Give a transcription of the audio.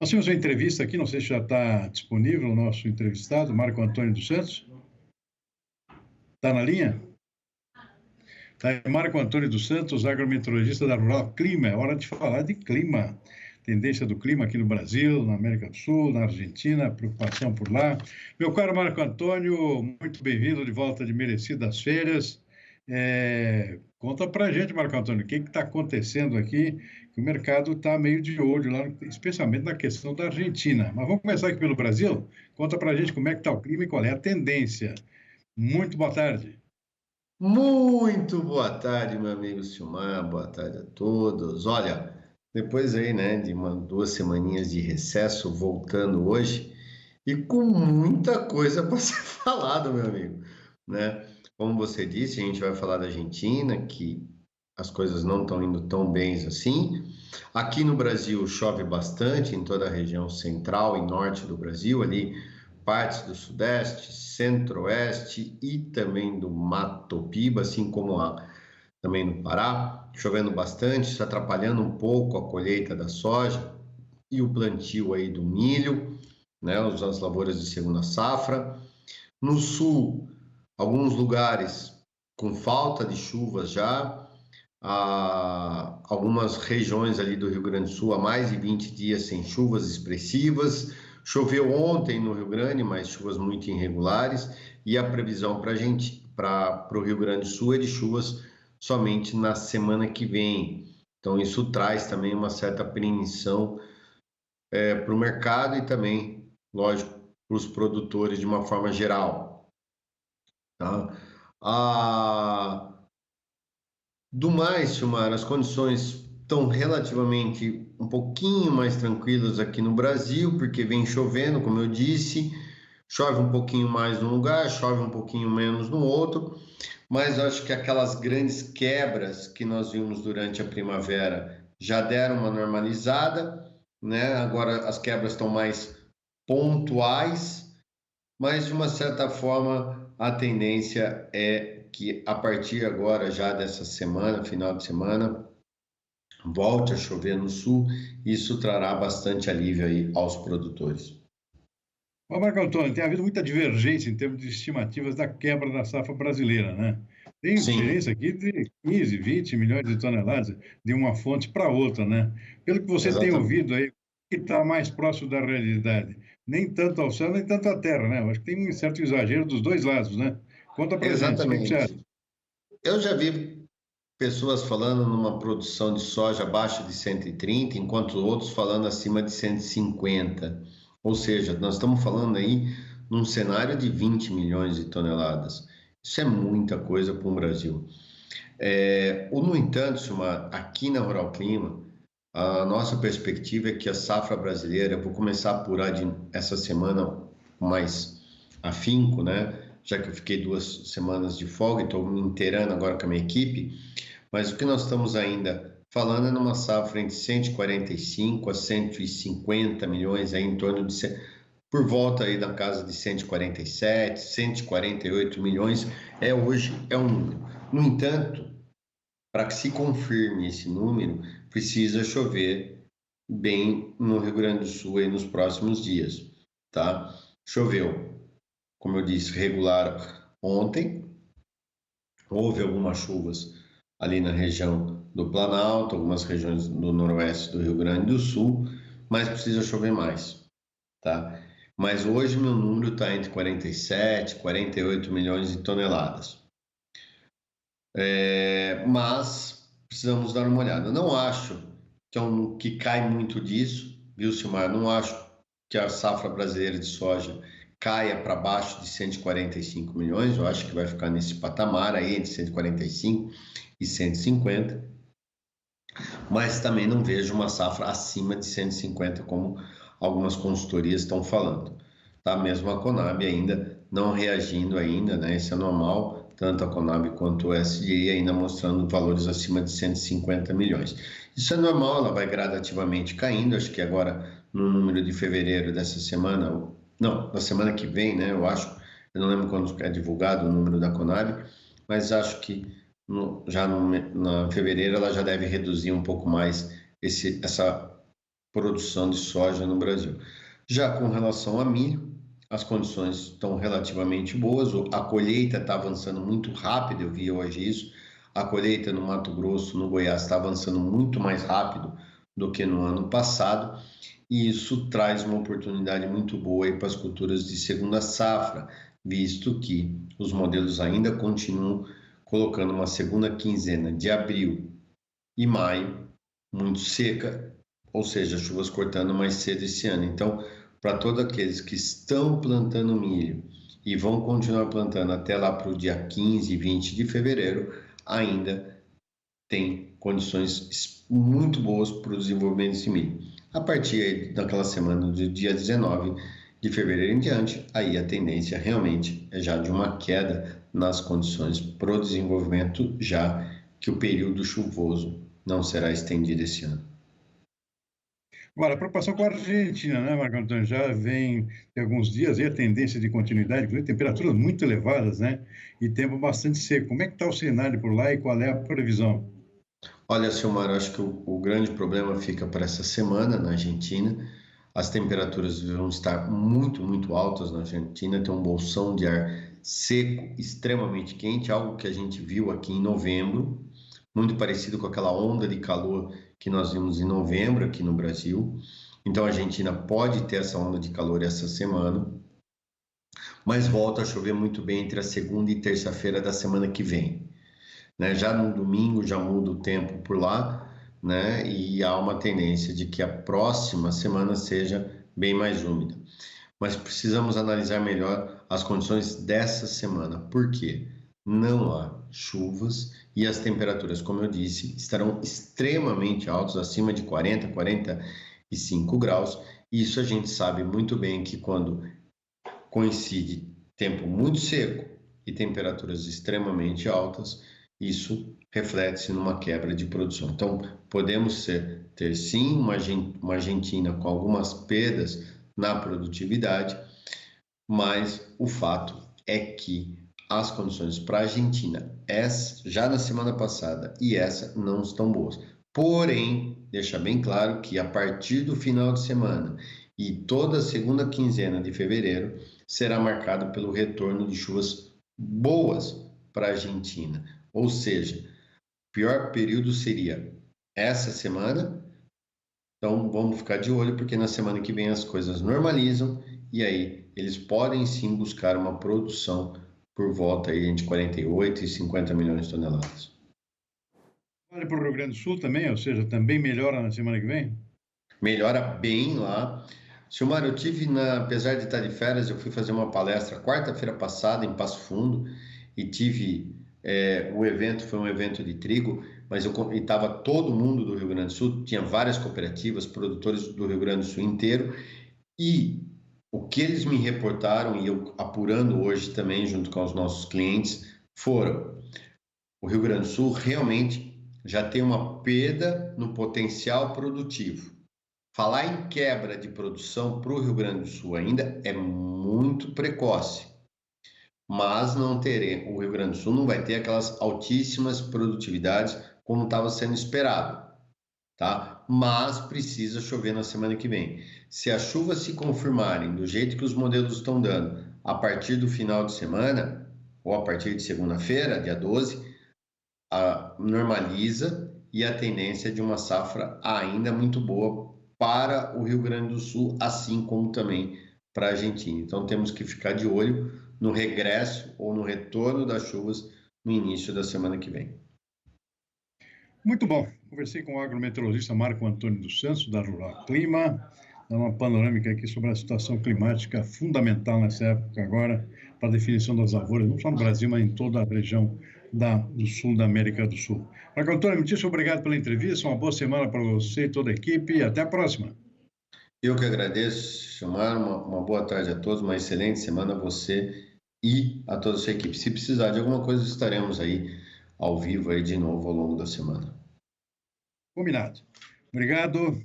Nós temos uma entrevista aqui, não sei se já está disponível o nosso entrevistado, Marco Antônio dos Santos. Está na linha? Marco Antônio dos Santos, agrometeorologista da Rural Clima. É hora de falar de clima. Tendência do clima aqui no Brasil, na América do Sul, na Argentina, preocupação por lá. Meu caro Marco Antônio, muito bem-vindo de volta de merecidas férias. Conta pra gente, Marco Antônio, o que está acontecendo aqui, que o mercado está meio de olho lá, especialmente na questão da Argentina. Mas vamos começar aqui pelo Brasil. Conta pra gente como é que está o clima e qual é a tendência. Muito boa tarde. Muito boa tarde, meu amigo Silmar, boa tarde a todos. Olha, depois aí, né, de 2 semaninhas de recesso, voltando hoje, e com muita coisa para ser falado, meu amigo, né? Como você disse, a gente vai falar da Argentina, que as coisas não estão indo tão bem assim. Aqui no Brasil chove bastante, em toda a região central e norte do Brasil, ali partes do Sudeste, Centro-Oeste e também do Mato Piba, assim como também no Pará, chovendo bastante, isso atrapalhando um pouco a colheita da soja e o plantio aí do milho, né, as lavouras de segunda safra. No sul, alguns lugares com falta de chuvas já, algumas regiões ali do Rio Grande do Sul há mais de 20 dias sem chuvas expressivas. Choveu ontem no Rio Grande, mas chuvas muito irregulares, e a previsão para o Rio Grande do Sul é de chuvas somente na semana que vem. Então isso traz também uma certa apreensão para o mercado e também, lógico, para os produtores de uma forma geral. Tá? Do mais, Silmar, as condições estão relativamente um pouquinho mais tranquilas aqui no Brasil, porque vem chovendo, como eu disse, chove um pouquinho mais num lugar, chove um pouquinho menos no outro, mas acho que aquelas grandes quebras que nós vimos durante a primavera já deram uma normalizada, né? Agora as quebras estão mais pontuais, mas de uma certa forma a tendência é que a partir agora, já dessa semana, final de semana, volte a chover no sul, e isso trará bastante alívio aí aos produtores. Bom, Marco Antônio, tem havido muita divergência em termos de estimativas da quebra da safra brasileira, né? Tem diferença aqui de 15, 20 milhões de toneladas de uma fonte para outra, né? Pelo que você tem ouvido aí, o que está mais próximo da realidade? Nem tanto ao céu, nem tanto à terra, né? Eu acho que tem um certo exagero dos dois lados, né? Conta pra gente, o que você acha? Eu já vi pessoas falando numa produção de soja abaixo de 130, enquanto outros falando acima de 150. Ou seja, nós estamos falando aí num cenário de 20 milhões de toneladas. Isso é muita coisa para o Brasil. No entanto, Silmar, aqui na Rural Clima, a nossa perspectiva é que a safra brasileira, eu vou começar a apurar essa semana com mais afinco, né? Já que eu fiquei 2 semanas de folga e estou me inteirando agora com a minha equipe, mas o que nós estamos ainda falando é numa safra entre 145 a 150 milhões, aí em torno de, por volta aí da casa de 147, 148 milhões, hoje é um número. No entanto, para que se confirme esse número, precisa chover bem no Rio Grande do Sul aí nos próximos dias, tá? Choveu, como eu disse, regular ontem, houve algumas chuvas ali na região do Planalto, algumas regiões do noroeste do Rio Grande do Sul, mas precisa chover mais, tá? Mas hoje meu número está entre 47 e 48 milhões de toneladas. Mas precisamos dar uma olhada. Não acho que cai muito disso, viu, Silmar? Não acho que a safra brasileira de soja caia para baixo de 145 milhões, eu acho que vai ficar nesse patamar aí, entre 145 e 150, mas também não vejo uma safra acima de 150, como algumas consultorias estão falando, tá? Mesmo a Conab ainda não reagindo ainda, né? Isso é normal, tanto a Conab quanto o SDA ainda mostrando valores acima de 150 milhões. Isso é normal, ela vai gradativamente caindo, acho que agora no número de fevereiro dessa semana, não, na semana que vem, né, eu não lembro quando é divulgado o número da Conab, mas acho que na fevereiro ela já deve reduzir um pouco mais essa produção de soja no Brasil. Já com relação a milho, as condições estão relativamente boas, a colheita está avançando muito rápido, eu vi hoje isso, a colheita no Mato Grosso, no Goiás, está avançando muito mais rápido do que no ano passado, e isso traz uma oportunidade muito boa para as culturas de segunda safra, visto que os modelos ainda continuam colocando uma segunda quinzena de abril e maio muito seca, ou seja, chuvas cortando mais cedo esse ano. Então, para todos aqueles que estão plantando milho e vão continuar plantando até lá para o dia 15 e 20 de fevereiro, ainda tem condições muito boas para o desenvolvimento desse milho. A partir daquela semana do dia 19 de fevereiro em diante, aí a tendência realmente é já de uma queda nas condições para o desenvolvimento, já que o período chuvoso não será estendido esse ano. Agora, a preocupação com a Argentina, né, Marco Antônio? Já vem de alguns dias aí a tendência de continuidade, inclusive temperaturas muito elevadas, né? E tempo bastante seco. Como é que está o cenário por lá e qual é a previsão? Olha, Silmar, acho que o grande problema fica para essa semana na Argentina. As temperaturas vão estar muito, muito altas na Argentina. Tem um bolsão de ar seco, extremamente quente, algo que a gente viu aqui em novembro, muito parecido com aquela onda de calor que nós vimos em novembro aqui no Brasil. Então a Argentina pode ter essa onda de calor essa semana, mas volta a chover muito bem entre a segunda e terça-feira da semana que vem. Né? Já no domingo já muda o tempo por lá, né? E há uma tendência de que a próxima semana seja bem mais úmida. Mas precisamos analisar melhor as condições dessa semana. Por quê? Não há chuvas e as temperaturas, como eu disse, estarão extremamente altas, acima de 40, 45 graus. E isso a gente sabe muito bem que quando coincide tempo muito seco e temperaturas extremamente altas, isso reflete-se numa quebra de produção. Então, podemos ter sim uma Argentina com algumas perdas na produtividade, mas o fato é que as condições para a Argentina, já na semana passada e essa, não estão boas. Porém, deixa bem claro que a partir do final de semana e toda a segunda quinzena de fevereiro será marcado pelo retorno de chuvas boas para a Argentina. Ou seja, o pior período seria essa semana. Então, vamos ficar de olho, porque na semana que vem as coisas normalizam e aí eles podem sim buscar uma produção por volta aí entre 48 e 50 milhões de toneladas. Vale para o Rio Grande do Sul também, ou seja, também melhora na semana que vem? Melhora bem lá. Silmar, eu tive, apesar de estar de férias, eu fui fazer uma palestra quarta-feira passada em Passo Fundo e tive o evento, foi um evento de trigo, mas estava todo mundo do Rio Grande do Sul, tinha várias cooperativas, produtores do Rio Grande do Sul inteiro, e o que eles me reportaram, e eu apurando hoje também junto com os nossos clientes, foram: o Rio Grande do Sul realmente já tem uma perda no potencial produtivo. Falar em quebra de produção para o Rio Grande do Sul ainda é muito precoce, mas o Rio Grande do Sul não vai ter aquelas altíssimas produtividades como estava sendo esperado, tá? Mas precisa chover na semana que vem. Se as chuvas se confirmarem do jeito que os modelos estão dando a partir do final de semana, ou a partir de segunda-feira, dia 12, normaliza e a tendência de uma safra ainda muito boa para o Rio Grande do Sul, assim como também para a Argentina. Então temos que ficar de olho no regresso ou no retorno das chuvas no início da semana que vem. Muito bom. Conversei com o agrometeorologista Marco Antônio dos Santos, da Rural Clima, dá uma panorâmica aqui sobre a situação climática fundamental nessa época agora para a definição das lavouras, não só no Brasil, mas em toda a região do sul da América do Sul. Marco Antônio, muitíssimo obrigado pela entrevista, uma boa semana para você e toda a equipe e até a próxima. Eu que agradeço, Silmar, uma boa tarde a todos, uma excelente semana a você e a toda a sua equipe. Se precisar de alguma coisa, estaremos aí ao vivo aí de novo ao longo da semana. Combinado. Obrigado.